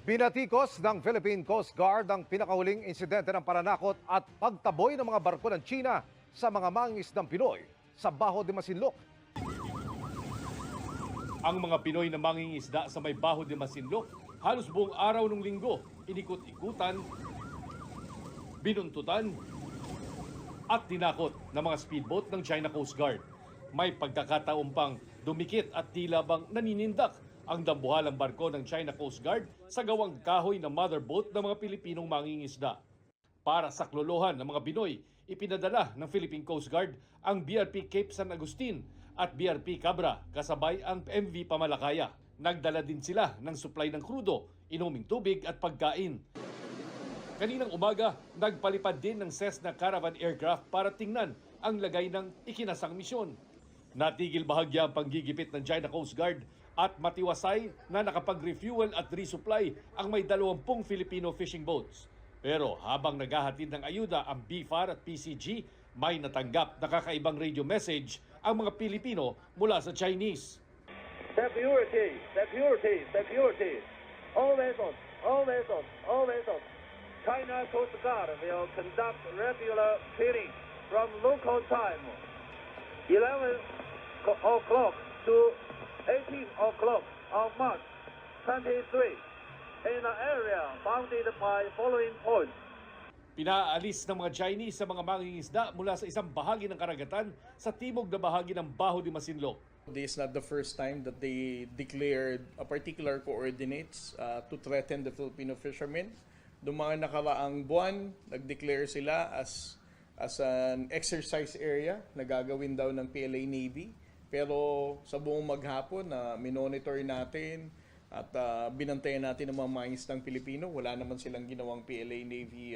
Binatikos ng Philippine Coast Guard ang pinakahuling insidente ng pananakot at pagtaboy ng mga barko ng China sa mga mangingisdang Pinoy sa Baho de Masinloc. Ang mga Pinoy na mangingisda sa may Baho de Masinloc halos buong araw ng linggo, inikot-ikutan, binuntutan at tinakot ng mga speedboat ng China Coast Guard. May pagkakataon pang dumikit at tila bang naninindak ang dambuhalang barko ng China Coast Guard sa gawang kahoy na motherboat ng mga Pilipinong mangingisda. Para sa klolohan ng mga Pinoy, ipinadala ng Philippine Coast Guard ang BRP Cape San Agustin at BRP Cabra kasabay ang MV Pamalakaya. Nagdala din sila ng supply ng krudo, inuming tubig at pagkain. Kaninang umaga, nagpalipad din ng Cessna Caravan aircraft para tingnan ang lagay ng ikinasang misyon. Natigil bahagya ang panggigipit ng China Coast Guard at matiwasay na nakapag-refuel at resupply ang may 20 Filipino fishing boats. Pero habang naghahatid ng ayuda ang BFAR at PCG, may natanggap na kakaibang radio message ang mga Pilipino mula sa Chinese. Security, security, security. All vessels, all vessels, all vessels. China Coast Guard will conduct regular cleaning from local time 11 o'clock to 18 o'clock on March 23 in an area bounded by following points. Pinaalis ng mga Chinese sa mga mangingisda mula sa isang bahagi ng karagatan sa timog na bahagi ng Baho de Masinloc. This is not the first time that they declared a particular coordinates to threaten the Filipino fishermen. Noong mga nakaraang buwan, nag-declare sila as an exercise area na gagawin daw ng PLA Navy. Pero sa buong maghapon na minonitor natin at binantayan natin ng mga mangingisdang Pilipino, wala naman silang ginawang PLA Navy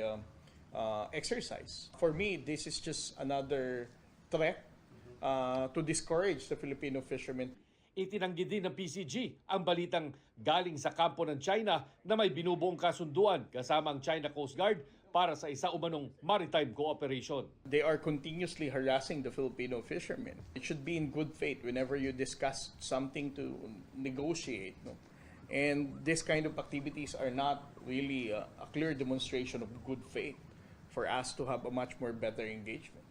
exercise. For me, this is just another threat to discourage the Filipino fishermen. Itinanggi din ng PCG ang balitang galing sa kampo ng China na may binubuong kasunduan kasama ang China Coast Guard para sa isa umanong maritime cooperation. They are continuously harassing the Filipino fishermen. It should be in good faith whenever you discuss something to negotiate. No? And this kind of activities are not really a clear demonstration of good faith for us to have a much more better engagement.